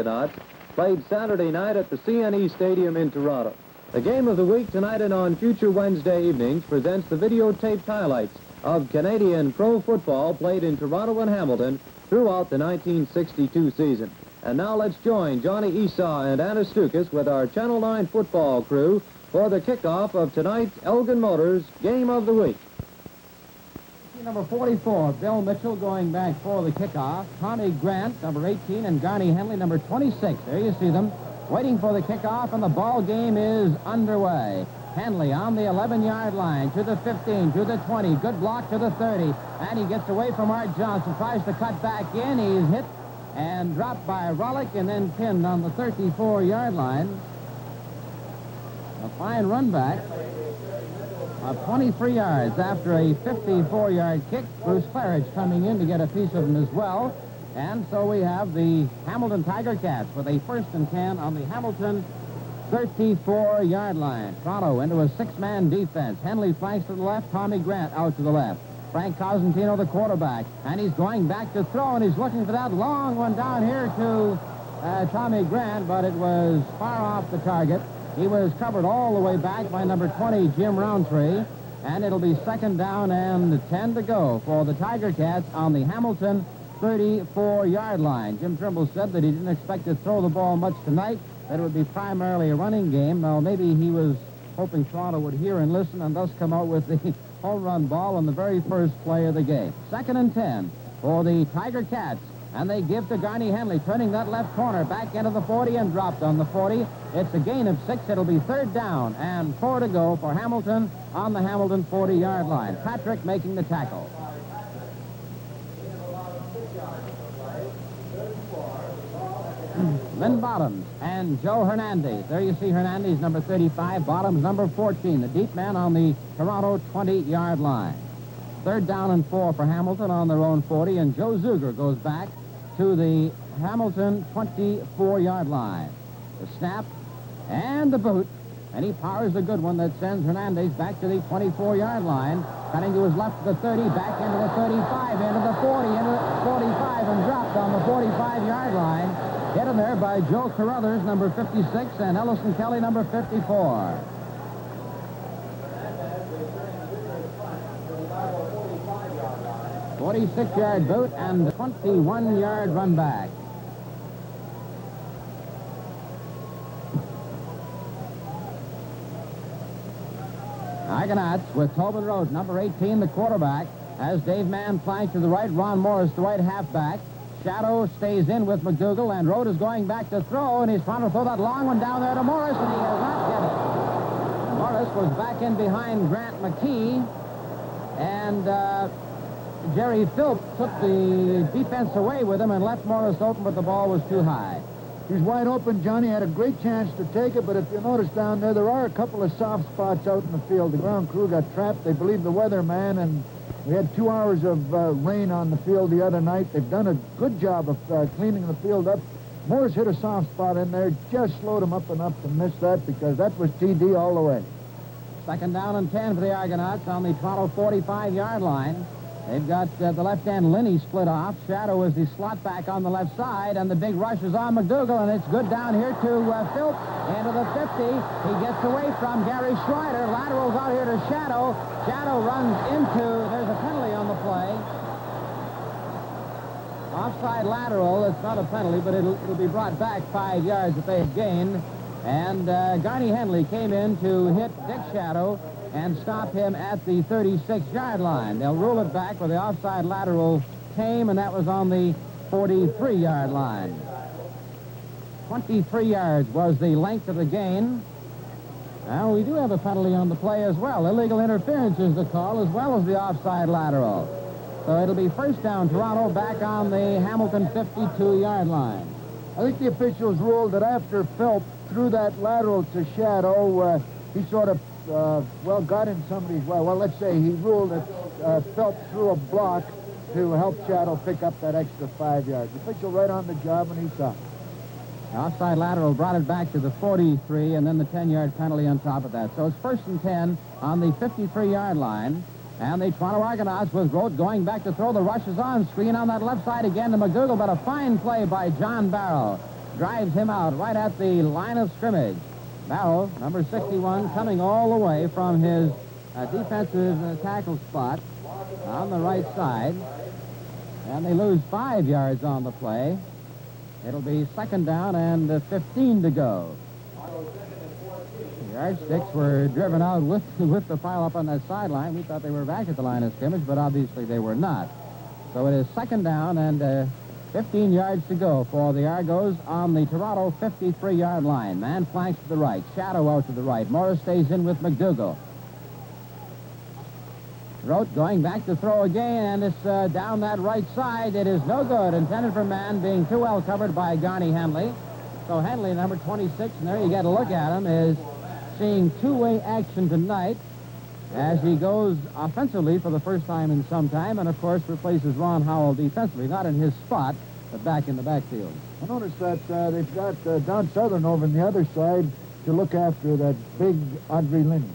Argonauts played Saturday night at the CNE Stadium in Toronto. The game of the week tonight and on future Wednesday evenings presents the videotaped highlights of Canadian pro football played in Toronto and Hamilton throughout the 1962 season. And now let's join Johnny Esau and Anna Stukas with our Channel 9 football crew for the kickoff of tonight's Elgin Motors Game of the Week. Number 44, Bill Mitchell, going back for the kickoff. Tommy Grant, number 18, and Garney Henley, number 26. There you see them, waiting for the kickoff, and the ball game is underway. Henley on the 11-yard line, to the 15, to the 20, good block to the 30, and he gets away from Art Johnson, tries to cut back in. He's hit and dropped by Rollick and then pinned on the 34-yard line. A fine run back of 23 yards after a 54-yard kick. Bruce Claridge coming in to get a piece of him as well. And so we have the Hamilton Tiger Cats with a 1st and 10 on the Hamilton 34-yard line. Toronto into a 6-man defense. Henley flanks to the left, Tommy Grant out to the left. Frank Cosentino, the quarterback, and he's going back to throw, and he's looking for that long one down here to Tommy Grant, but it was far off the target. He was covered all the way back by number 20, Jim Roundtree, and it'll be 2nd down and 10 to go for the Tiger Cats on the Hamilton 34-yard line. Jim Trimble said that he didn't expect to throw the ball much tonight, that it would be primarily a running game. Now, maybe he was hoping Toronto would hear and listen and thus come out with the home run ball on the very first play of the game. 2nd and 10 for the Tiger Cats. And they give to Garney Henley, turning that left corner back into the 40 and dropped on the 40. It's a gain of 6. It'll be 3rd down and 4 to go for Hamilton on the Hamilton 40-yard line. Patrick making the tackle. Lynn Bottoms and Joe Hernandez. There you see Hernandez, number 35, Bottoms, number 14, the deep man on the Toronto 20-yard line. 3rd down and 4 for Hamilton on their own 40, and Joe Zuger goes back to the Hamilton 24-yard line. The snap and the boot, and he powers a good one that sends Hernandez back to the 24-yard line, cutting to his left to the 30, back into the 35, into the 40, into the 45, and dropped on the 45-yard line. Hit in there by Joe Carruthers, number 56, and Ellison Kelly, number 54. "46-yard boot and 21-yard run back. Argonauts with Tobin Rhodes, number 18, the quarterback, as Dave Mann flanked to the right, Ron Morris, the right halfback. Shadow stays in with McDougal, and Rhodes is going back to throw, and he's trying to throw that long one down there to Morris, and he has not get it. Morris was back in behind Grant McKee, and Jerry Philp took the defense away with him and left Morris open, but the ball was too high. He's wide open. Johnny had a great chance to take it, but if you notice down there are a couple of soft spots out in the field. The ground crew got trapped. They believe the weatherman, and we had 2 hours of rain on the field the other night. They've done a good job of cleaning the field up. Morris hit a soft spot in there, just slowed him up enough to miss that, because that was TD all the way. 2nd down and 10 for the Argonauts on the Toronto 45-yard line. They've got the left end Linney split off. Shadow is the slot back on the left side, and the big rush is on McDougal, and it's good down here to Philp into the 50. He gets away from Gary Schreider. Laterals out here to Shadow. Shadow runs into, there's a penalty on the play. Offside lateral. It's not a penalty, but it'll be brought back 5 yards that they have gained. And Garney Henley came in to hit Dick Shadow and stop him at the 36-yard line. They'll rule it back where the offside lateral came, and that was on the 43-yard line. 23 yards was the length of the gain. Now, we do have a penalty on the play as well. Illegal interference is the call, as well as the offside lateral. So it'll be 1st down, Toronto, back on the Hamilton 52-yard line. I think the officials ruled that after Philp threw that lateral to Shadow, he sort of got in somebody's way. Well, let's say he ruled that Philp threw a block to help Shadow pick up that extra 5 yards. The official right on the job, and he saw it. The offside lateral brought it back to the 43, and then the 10-yard penalty on top of that. So it's 1st and 10 on the 53-yard line. And the Toronto Argonauts with Grote going back to throw. The rush is on. Screen on that left side again to McDougal, but a fine play by John Barrow. drives him out right at the line of scrimmage. Barrow, number 61, coming all the way from his defensive tackle spot on the right side. And they lose 5 yards on the play. It'll be second down and 15 to go. The Yardsticks were driven out with the pile up on that sideline. We thought they were back at the line of scrimmage, but obviously they were not. So it is second down and 15 yards to go for the Argos on the Toronto 53-yard line. Man flanks to the right, Shadow out to the right. Morris stays in with McDougal. Rote going back to throw again, and it's down that right side. It is no good. Intended for Man, being too well covered by Garney Henley. So Henley, number 26, and there you get a look at him, is seeing two-way action tonight as he goes offensively for the first time in some time, and of course replaces Ron Howell defensively, not in his spot, but back in the backfield. I noticed that they've got Don Southern over on the other side to look after that big Audrey Linney.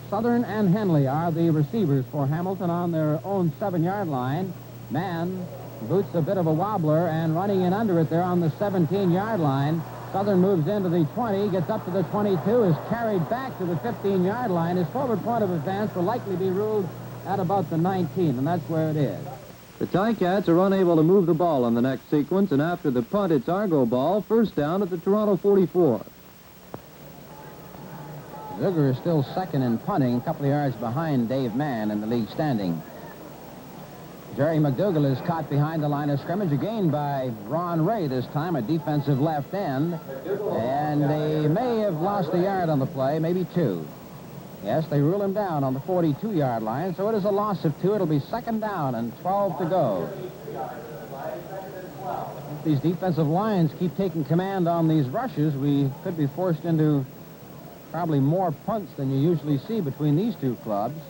Southern and Henley are the receivers for Hamilton on their own 7-yard line. Man boots a bit of a wobbler and running in under it there on the 17-yard line. Southern moves into the 20, gets up to the 22, is carried back to the 15-yard line. His forward point of advance will likely be ruled at about the 19, and that's where it is. The Ticats are unable to move the ball in the next sequence, and after the punt, it's Argo ball, first down at the Toronto 44. Zuger is still second in punting, a couple of yards behind Dave Mann in the league standing. Jerry McDougal is caught behind the line of scrimmage again by Ron Ray, this time a defensive left end. And they may have lost a yard on the play, maybe 2. Yes, they rule him down on the 42-yard line, so it is a loss of 2. It'll be second down and 12 to go. If these defensive lines keep taking command on these rushes, we could be forced into probably more punts than you usually see between these two clubs.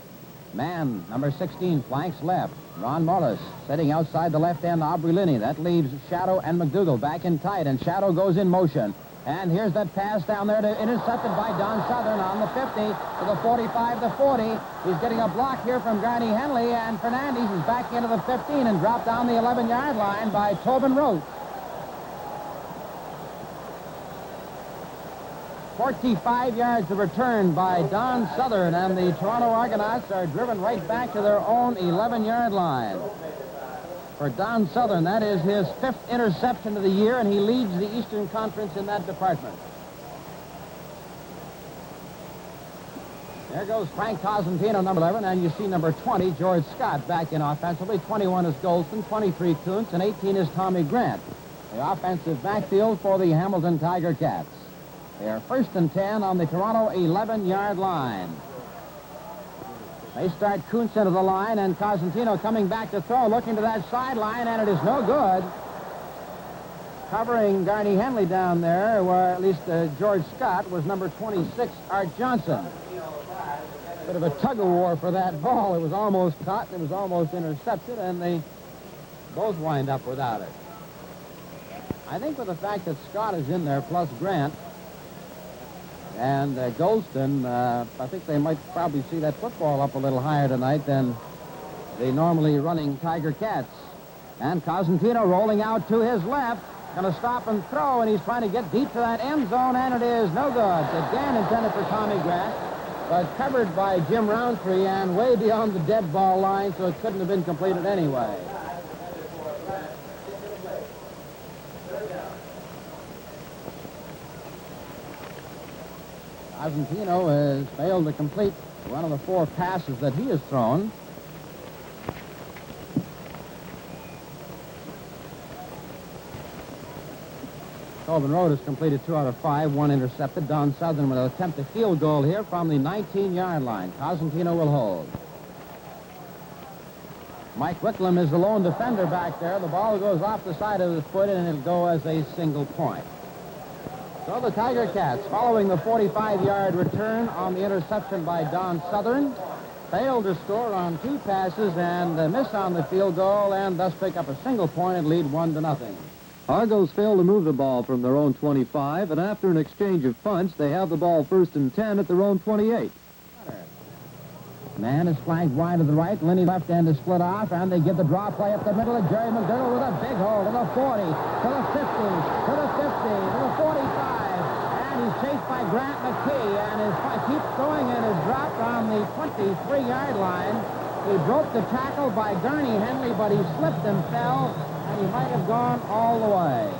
Man, number 16, flanks left. Ron Morris sitting outside the left end, Aubrey Linney. That leaves Shadow and McDougal back in tight, and Shadow goes in motion. And here's that pass down there intercepted by Don Southern on the 50 to the 45, the 40. He's getting a block here from Garney Henley, and Fernandez is back into the 15 and dropped down the 11-yard line by Tobin Rote. 45 yards of return by Don Southern, and the Toronto Argonauts are driven right back to their own 11-yard line. For Don Southern, that is his 5th interception of the year, and he leads the Eastern Conference in that department. There goes Frank Cosentino, number 11, and you see number 20, George Scott, back in offensively. 21 is Golston, 23 Kuntz, and 18 is Tommy Grant. The offensive backfield for the Hamilton Tiger Cats. They are first and 10 on the Toronto 11-yard line. They start Kuntz into the line, and Cosentino coming back to throw, looking to that sideline, and it is no good. Covering Garney Henley down there, where at least George Scott, was number 26, Art Johnson. Bit of a tug-of-war for that ball. It was almost caught, and it was almost intercepted, and they both wind up without it. I think with the fact that Scott is in there, plus Grant, and Golston, I think they might probably see that football up a little higher tonight than the normally running Tiger Cats. And Cosentino rolling out to his left, going to stop and throw, and he's trying to get deep to that end zone, and it is no good. Again intended for Tommy Grant, but covered by Jim Roundtree and way beyond the dead ball line, so it couldn't have been completed anyway. Cosentino has failed to complete one of the 4 passes that he has thrown. Tobin Rote has completed 2 out of 5, 1 intercepted. Don Southern will attempt a field goal here from the 19-yard line. Cosentino will hold. Mike Wicklum is the lone defender back there. The ball goes off the side of his foot, and it'll go as a single point. So the Tiger Cats, following the 45-yard return on the interception by Don Southern, failed to score on 2 passes and miss on the field goal, and thus pick up a single point and lead 1-0. Argos fail to move the ball from their own 25, and after an exchange of punts, they have the ball first and 10 at their own 28. Man is flanked wide to the right. Linney left end is split off, and they give the draw play up the middle of Jerry McDougal with a big hole to the 40, to the 50, to the 50, to the 45. And he's chased by Grant McKee, and keeps going and is dropped on the 23-yard line. He broke the tackle by Gurney Henley, but he slipped and fell, and he might have gone all the way.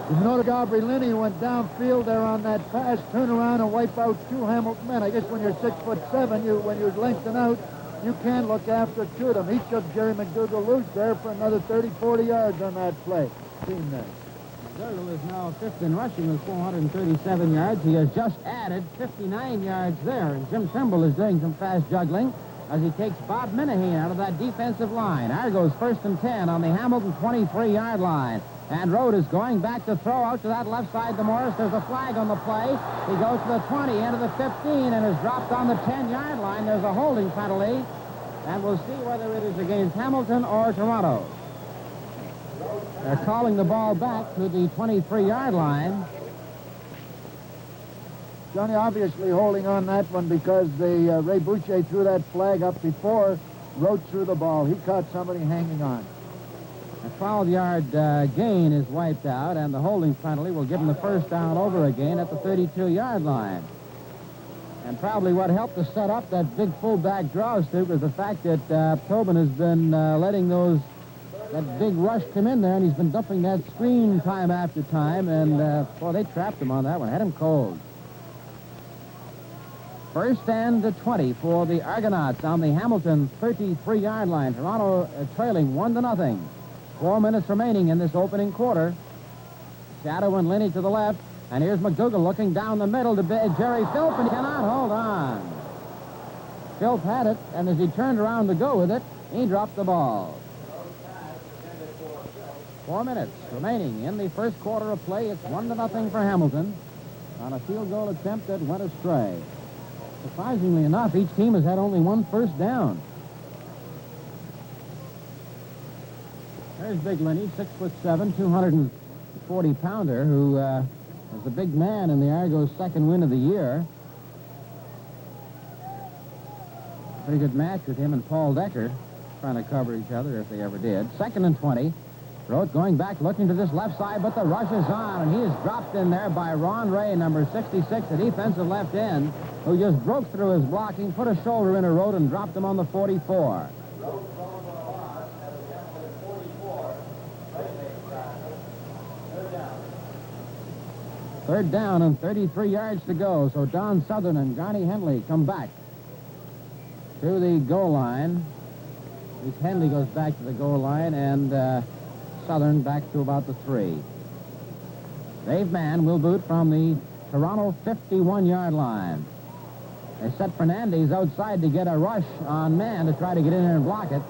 You notice Aubrey Linney went downfield there on that pass, turn around and wipe out two Hamilton men. I guess when you're 6'7", when you're lengthened out, you can't look after two of them. He took Jerry McDougal loose there for another 30, 40 yards on that play. Seen that. McDougal is now fifth in rushing with 437 yards. He has just added 59 yards there, and Jim Trimble is doing some fast juggling as he takes Bob Minahan out of that defensive line. Argo's 1st and 10 on the Hamilton 23-yard line. And Rode is going back to throw out to that left side to Morris. There's a flag on the play. He goes to the 20, into the 15, and is dropped on the 10-yard line. There's a holding penalty, and we'll see whether it is against Hamilton or Toronto. They're calling the ball back to the 23-yard line. Johnny obviously holding on that one because Ray Boucher threw that flag up before Rode threw the ball. He caught somebody hanging on. A 12-yard gain is wiped out, and the holding penalty will give him the first down over again at the 32-yard line. And probably what helped to set up that big fullback draw, Stu, was the fact that Tobin has been letting that big rush come in there, and he's been dumping that screen time after time, and, boy, they trapped him on that one, had him cold. First and 20 for the Argonauts on the Hamilton 33-yard line. Toronto trailing 1-0. 4 minutes remaining in this opening quarter. Shadow and Linney to the left. And here's McDougal looking down the middle to Jerry Philp, and he cannot hold on. Philp had it, and as he turned around to go with it, he dropped the ball. 4 minutes remaining in the first quarter of play. It's 1-0 for Hamilton on a field goal attempt that went astray. Surprisingly enough, each team has had only one first down. There's Big Linney, 6'7", 240-pounder, who is the big man in the Argos' second win of the year. Pretty good match with him and Paul Decker trying to cover each other if they ever did. 2nd and 20. Roth going back, looking to this left side, but the rush is on, and he is dropped in there by Ron Ray, number 66, the defensive left end, who just broke through his blocking, put a shoulder in a road, and dropped him on the 44. Third down and 33 yards to go, so Don Southern and Johnny Henley come back to the goal line. Henley goes back to the goal line, and Southern back to about the 3. Dave Mann will boot from the Toronto 51-yard line. They set Fernandez outside to get a rush on Mann to try to get in there and block it.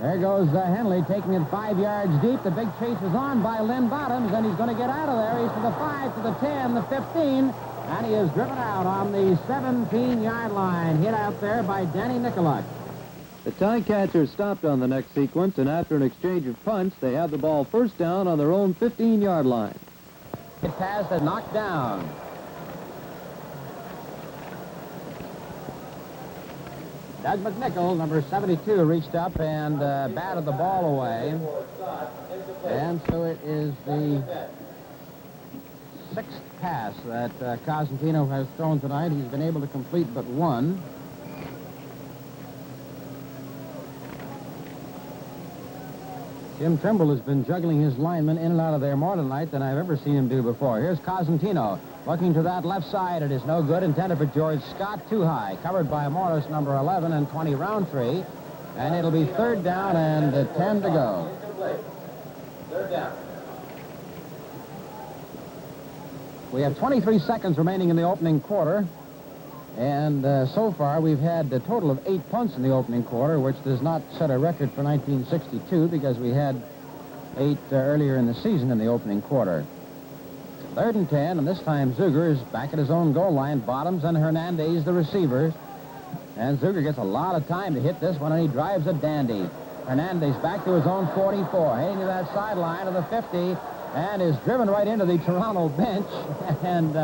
There goes Henley taking it 5 yards deep. The big chase is on by Lynn Bottoms, and he's going to get out of there. He's to the 5, to the 10, the 15, and he is driven out on the 17-yard line. Hit out there by Danny Nicolak. The Ticats stopped on the next sequence, and after an exchange of punts, they have the ball first down on their own 15-yard line. It passed and knocked down. Doug McNichol, number 72, reached up and batted the ball away. And so it is the 6th pass that Cosentino has thrown tonight. He's been able to complete but one. Jim Trimble has been juggling his linemen in and out of there more tonight than I've ever seen him do before. Here's Cosentino looking to that left side. It is no good. Intended for George Scott, too high. Covered by Morris, number 11, and 20 Roundtree. And it'll be 3rd down and 10 to go. 3rd down. We have 23 seconds remaining in the opening quarter. And so far, we've had a total of 8 punts in the opening quarter, which does not set a record for 1962 because we had 8 earlier in the season in the opening quarter. 3rd and 10, and this time Zuger is back at his own goal line. Bottoms and Hernandez, the receivers. And Zuger gets a lot of time to hit this one, and he drives a dandy. Hernandez back to his own 44, heading to that sideline of the 50, and is driven right into the Toronto bench. And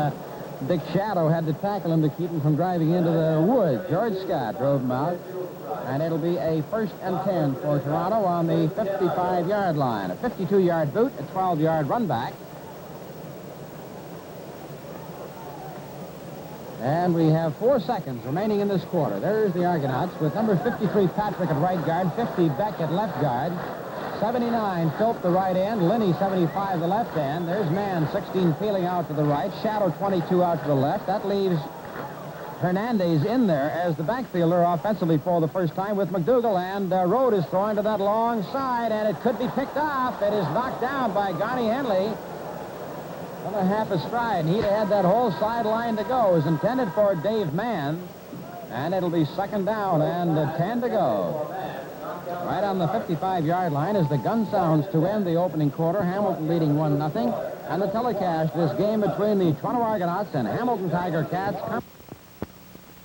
Dick Shadow had to tackle him to keep him from driving into the woods. George Scott drove him out. And it'll be a 1st and 10 for Toronto on the 55-yard line. A 52-yard boot, a 12-yard run back. And we have 4 seconds remaining in this quarter. There's the Argonauts with number 53 Patrick at right guard, 50 Beck at left guard, 79 Philp the right end, Linney 75 the left end. There's Mann 16 peeling out to the right, Shadow 22 out to the left. That leaves Hernandez in there as the backfielder offensively for the first time with McDougal, and Rode is throwing to that long side, and it could be picked off. It is knocked down by Garney Henley. Another half a stride, and he'd have had that whole sideline to go. It was intended for Dave Mann, and it'll be 2nd down and 10 to go. Right on the 55-yard line as the gun sounds to end the opening quarter. Hamilton leading 1-0, and the telecast, this game between the Toronto Argonauts and Hamilton Tiger Cats.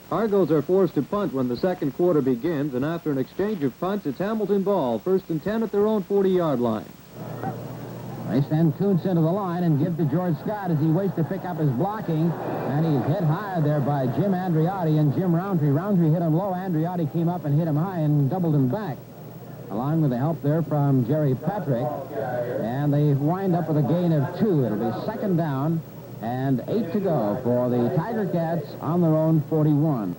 Argos are forced to punt when the second quarter begins, and after an exchange of punts, it's Hamilton ball, 1st and 10 at their own 40-yard line. They send Kuntz into the line and give to George Scott as he waits to pick up his blocking, and he's hit high there by Jim Andriotti and Jim Roundtree. Roundtree hit him low. Andriotti came up and hit him high and doubled him back, along with the help there from Jerry Patrick, and they wind up with a gain of 2. It'll be 2nd down and 8 to go for the Tiger Cats on their own 41.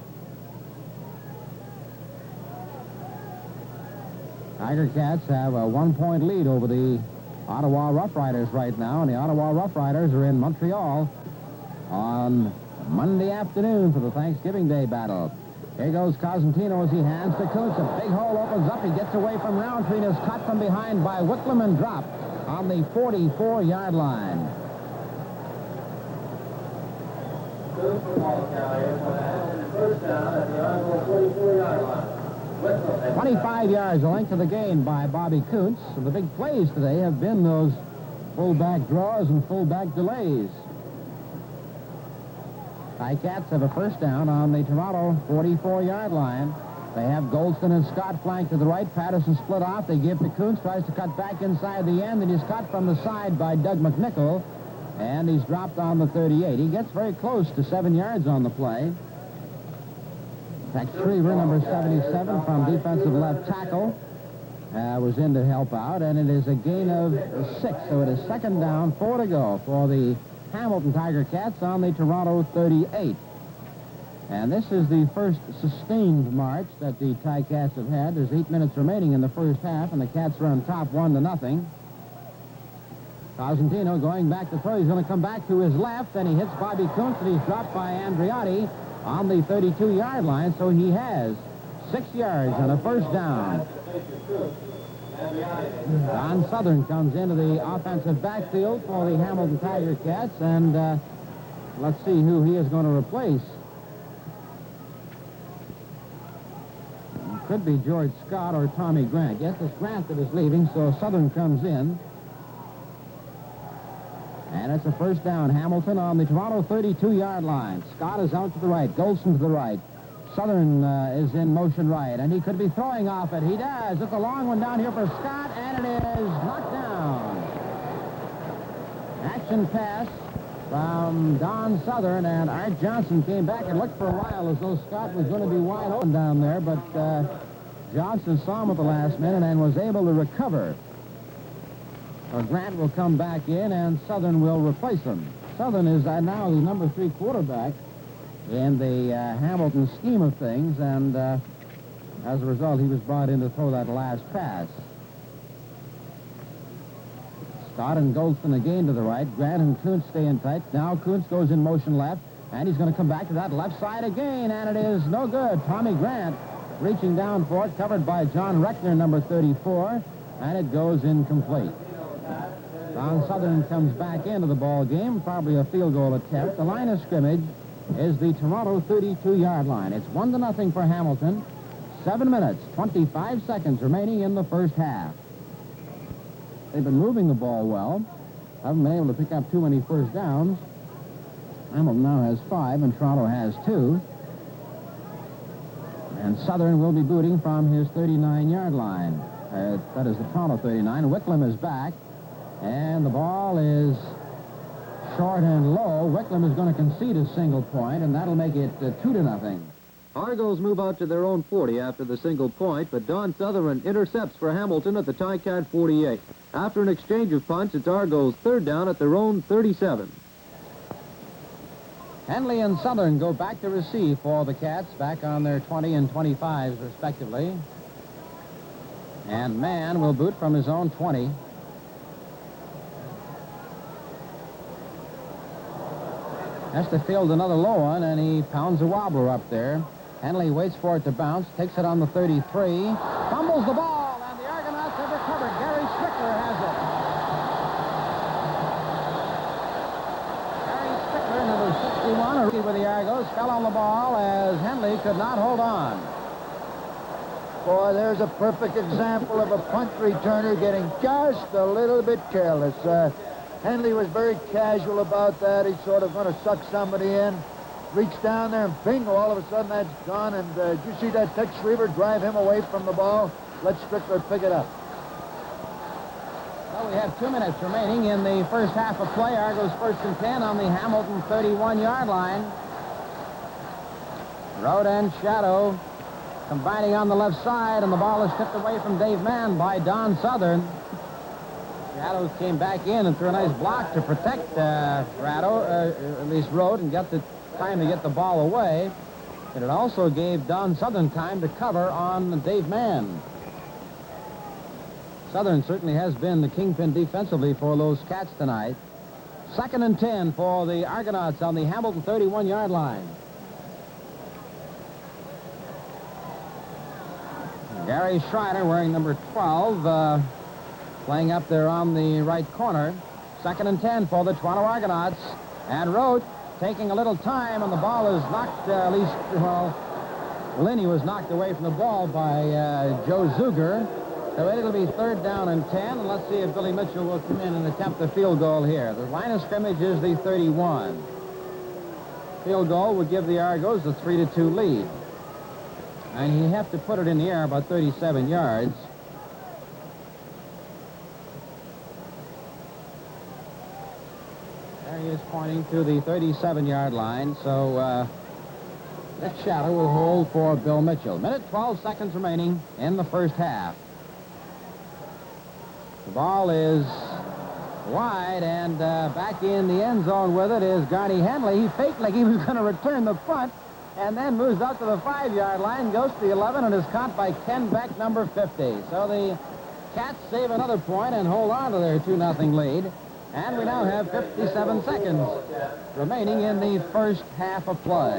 Tiger Cats have a 1-point lead over the Ottawa Rough Riders right now, and the Ottawa Rough Riders are in Montreal on Monday afternoon for the Thanksgiving Day battle. Here goes Cosentino as he hands to Kuntz. A big hole opens up. He gets away from Roundtree and is caught from behind by Whitlam and dropped on the 44-yard line. 25 yards, the length of the gain by Bobby Kuntz. So the big plays today have been those fullback draws and fullback delays. Ticats have a 1st down on the Toronto 44-yard line. They have Goldston and Scott flanked to the right. Patterson split off. They give to Kuntz, tries to cut back inside the end, and he's caught from the side by Doug McNichol, and he's dropped on the 38. He gets very close to 7 yards on the play. Tex Shriver, number 77, from defensive left tackle, was in to help out, and it is a gain of 6. So it is 2nd down, 4 to go for the Hamilton Tiger Cats on the Toronto 38. And this is the first sustained march that the Ticats have had. There's 8 minutes remaining in the first half, and the Cats are on top 1-0. Cosentino going back to throw. He's going to come back to his left, and he hits Bobby Kuntz, and he's dropped by Andriotti on the 32-yard line, so he has 6 yards and a 1st down. Don Southern comes into the offensive backfield for the Hamilton Tiger Cats, and let's see who he is going to replace. It could be George Scott or Tommy Grant. Yes, it's Grant that is leaving, so Southern comes in. And it's a 1st down. Hamilton on the Toronto 32-yard line. Scott is out to the right. Goldston to the right. Southern is in motion right, and he could be throwing off it. He does. It's a long one down here for Scott, and it is knocked down. Action pass from Don Southern, and Art Johnson came back and looked for a while as though Scott was going to be wide open down there, but Johnson saw him at the last minute and was able to recover. Grant will come back in, and Southern will replace him. Southern is now the number 3 quarterback in the Hamilton scheme of things, and as a result, he was brought in to throw that last pass. Scott and Goldston again to the right. Grant and Kuntz stay in tight. Now Kuntz goes in motion left, and he's going to come back to that left side again, and it is no good. Tommy Grant reaching down for it, covered by John Reckner, number 34, and it goes incomplete. Don Southern comes back into the ball game, probably a field goal attempt. The line of scrimmage is the Toronto 32-yard line. It's 1-0 for Hamilton. 7 minutes, 25 seconds remaining in the first half. They've been moving the ball well. Haven't been able to pick up too many 1st downs. Hamilton now has 5, and Toronto has 2. And Southern will be booting from his 39-yard line. That is the Toronto 39. Whitlam is back. And the ball is short and low. Wickham is going to concede a single point, and that'll make it 2-0. Argos move out to their own 40 after the single point, but Don Sutherland intercepts for Hamilton at the Ticat 48. After an exchange of punts, it's Argos' third down at their own 37. Henley and Southern go back to receive for the Cats, back on their 20 and 25s, respectively. And Mann will boot from his own 20. Has to field another low one, and he pounds a wobbler up there. Henley waits for it to bounce, takes it on the 33, fumbles the ball, and the Argonauts have recovered. Gary Strickler has it. Gary Strickler, number 61, a rookie with the Argos, fell on the ball as Henley could not hold on. Boy, there's a perfect example of a punt returner getting just a little bit careless. Henley was very casual about that. He's sort of going to suck somebody in. Reached down there and bingo, all of a sudden that's gone. And did you see that Tex Schriever drive him away from the ball? Let Strickler pick it up. Well, we have 2 minutes remaining in the first half of play. Argos 1st and 10 on the Hamilton 31-yard line. Road and Shadow combining on the left side, and the ball is tipped away from Dave Mann by Don Southern. Shadow came back in and threw a nice block to protect at least Road, and get the time to get the ball away. And it also gave Don Southern time to cover on Dave Mann. Southern certainly has been the kingpin defensively for those Cats tonight. 2nd and 10 for the Argonauts on the Hamilton 31-yard line. Gary Schreiner wearing number 12, playing up there on the right corner. 2nd and 10 for the Toronto Argonauts. And Rote taking a little time, and the ball is knocked, Linney was knocked away from the ball by Joe Zuger. So it'll be 3rd down and 10, and let's see if Billy Mitchell will come in and attempt the field goal here. The line of scrimmage is the 31. Field goal would give the Argos a 3-2 lead. And you have to put it in the air about 37 yards. There he is pointing to the 37-yard line, so Rick Shadow will hold for Bill Mitchell. 12 seconds remaining in the first half. The ball is wide, and back in the end zone with it is Garney Henley. He faked like he was going to return the punt, and then moves out to the 5-yard line, goes to the 11, and is caught by Ken Beck, number 50. So the Cats save another point and hold on to their 2-0 lead. And we now have 57 seconds remaining in the first half of play.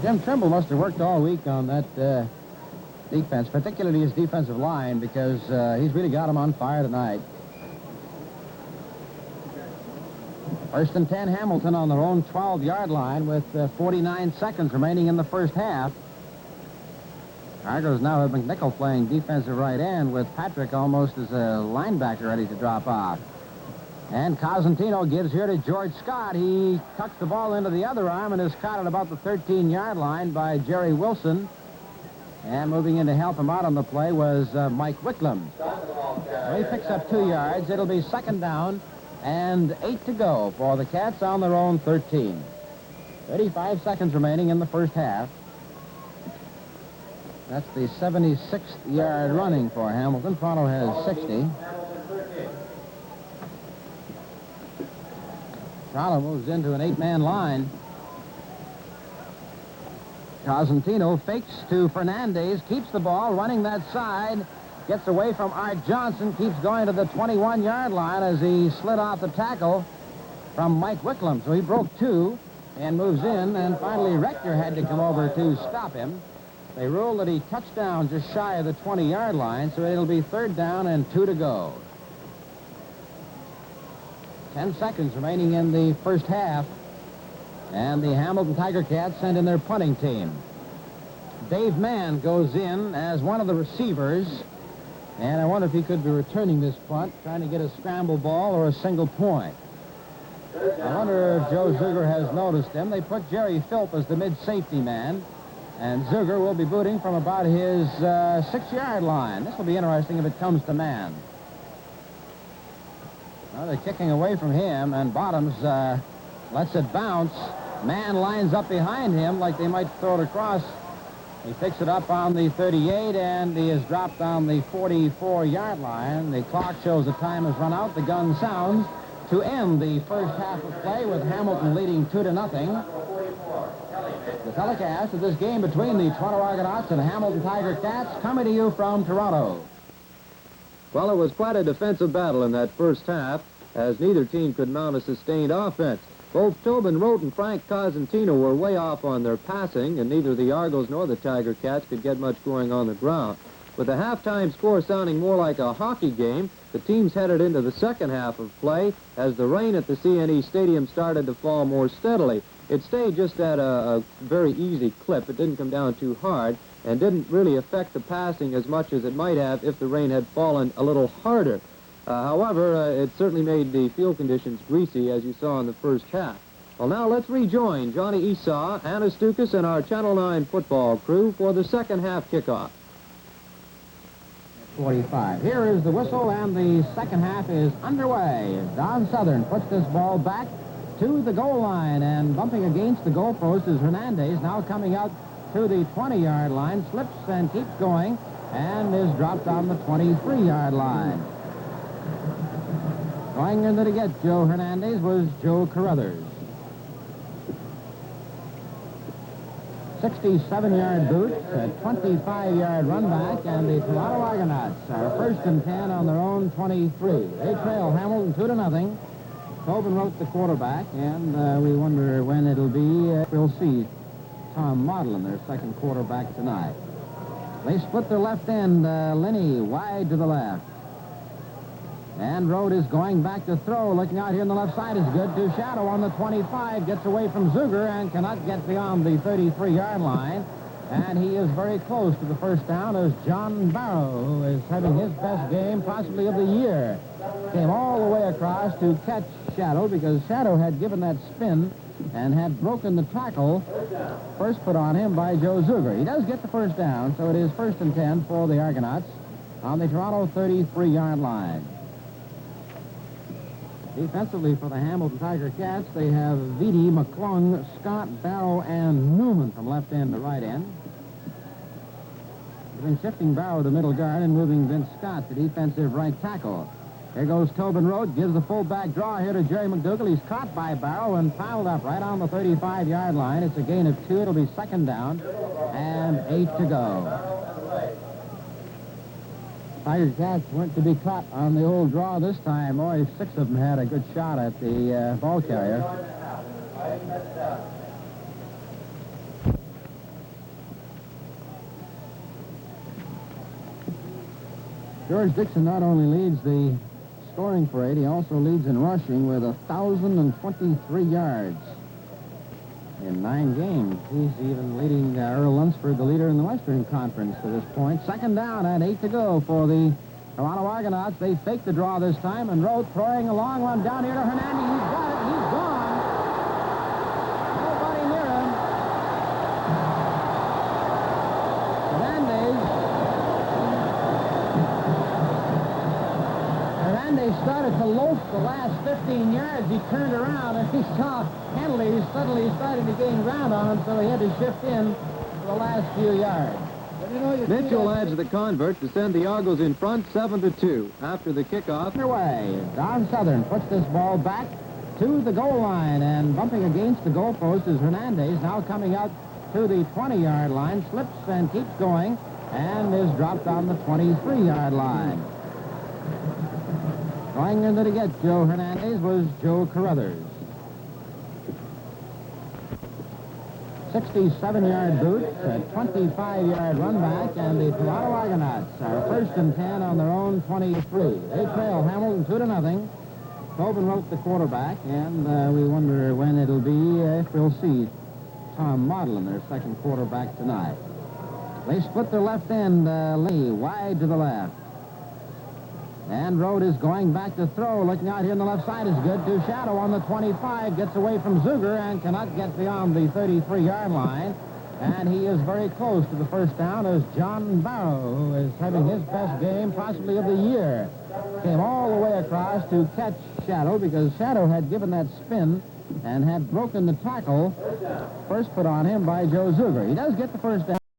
Jim Trimble must have worked all week on that defense, particularly his defensive line, because he's really got him on fire tonight. 1st and 10, Hamilton on their own 12-yard line with 49 seconds remaining in the first half. Argos now have McNichol playing defensive right end with Patrick almost as a linebacker ready to drop off. And Cosentino gives here to George Scott. He tucks the ball into the other arm and is caught at about the 13-yard line by Jerry Wilson. And moving in to help him out on the play was Mike Wickham. Well, he picks up 2 yards. It'll be 2nd down and 8 to go for the Cats on their own 13. 35 seconds remaining in the first half. That's the 76th yard running for Hamilton. Toronto has 60. Toronto moves into an 8-man line. Cosentino fakes to Fernandez, keeps the ball, running that side, gets away from Art Johnson, keeps going to the 21-yard line as he slid off the tackle from Mike Wickham. So he broke 2 and moves in, and finally Rector had to come over to stop him. They ruled that he touched down just shy of the 20-yard line, so it'll be 3rd down and 2 to go. 10 seconds remaining in the first half, and the Hamilton Tiger Cats send in their punting team. Dave Mann goes in as one of the receivers, and I wonder if he could be returning this punt, trying to get a scramble ball or a single point. I wonder if Joe Zuger has noticed him. They put Jerry Philp as the mid-safety man, and Zuger will be booting from about his 6-yard line. This will be interesting if it comes to man. Well, they're kicking away from him, and Bottoms lets it bounce. Man lines up behind him like they might throw it across. He picks it up on the 38, and he is dropped on the 44-yard line. The clock shows the time has run out. The gun sounds to end the first half of play with Hamilton leading 2-0. The telecast of this game between the Toronto Argonauts and Hamilton Tiger Cats coming to you from Toronto. Well, it was quite a defensive battle in that first half, as neither team could mount a sustained offense. Both Tobin Rote and Frank Cosentino were way off on their passing, and neither the Argos nor the Tiger Cats could get much going on the ground. With the halftime score sounding more like a hockey game, the teams headed into the second half of play as the rain at the CNE Stadium started to fall more steadily. It stayed just at a very easy clip. It didn't come down too hard and didn't really affect the passing as much as it might have if the rain had fallen a little harder. However, it certainly made the field conditions greasy, as you saw in the first half. Well, now let's rejoin Johnny Esau, Anna Stukas, and our Channel 9 football crew for the second half kickoff. 45. Here is the whistle, and the second half is underway. Don Southern puts this ball back to the goal line, and bumping against the goalpost is Hernandez, now coming out to the 20-yard line, slips and keeps going, and is dropped on the 23-yard line. Going in to get Joe Hernandez was Joe Carruthers. 67-yard boot, a 25-yard run back, and the Toronto Argonauts are 1st and 10 on their own 23. They trail Hamilton 2-0. Tobin Rote the quarterback, and we wonder when it'll be. We'll see Tom Maudlin, their second quarterback tonight. They split their left end. Linney wide to the left. And Rote is going back to throw. Looking out here on the left side is good to Shadow on the 25. Gets away from Zuger and cannot get beyond the 33-yard line. And he is very close to the first down as John Barrow, who is having his best game possibly of the year, came all the way across to catch Shadow because Shadow had given that spin and had broken the tackle first put on him by Joe Zuger. He does get the first down, so it is 1st and 10 for the Argonauts on the Toronto 33-yard line. Defensively for the Hamilton Tiger Cats, they have Vitti, McClung, Scott, Barrow, and Newman from left end to right end. They've been shifting Barrow to middle guard and moving Vince Scott to defensive right tackle. Here goes Tobin Rote, gives the fullback draw here to Jerry McDougal. He's caught by Barrow and fouled up right on the 35-yard line. It's a gain of 2. It'll be 2nd down and 8 to go. Tiger Cats weren't to be caught on the old draw this time. Boy, 6 of them had a good shot at the ball carrier. George Dixon not only leads the scoring parade, he also leads in rushing with 1,023 yards in 9 games. He's even leading Earl Lunsford, the leader in the Western Conference to this point. 2nd down and 8 to go for the Toronto Argonauts. They fake the draw this time, and Rote throwing a long one down here to Hernandez. He's got it. He's gone. Nobody near him. Hernandez started to loaf the last 15 yards. He turned around, and he saw Henley suddenly starting to gain ground on him, so he had to shift in for the last few yards. Mitchell adds the convert to send the Argos in front 7-2 after the kickoff. Underway. Don Southern puts this ball back to the goal line, and bumping against the goalpost is Hernandez, now coming out to the 20-yard line, slips and keeps going, and is dropped on the 23-yard line. Going in to get Joe Hernandez was Joe Carruthers. 67-yard boot, a 25-yard run back, and the Toronto Argonauts are 1st and 10 on their own 23. They trail Hamilton 2-0. Tobin Rote the quarterback, and we wonder when it'll be if we'll see Tom Maudlin, their second quarterback tonight. They split their left end, Lee wide to the left. And Rode is going back to throw. Looking out here on the left side is good to Shadow on the 25. Gets away from Zuger and cannot get beyond the 33-yard line. And he is very close to the first down as John Barrow, who is having his best game possibly of the year, came all the way across to catch Shadow because Shadow had given that spin and had broken the tackle first put on him by Joe Zuger. He does get the first down.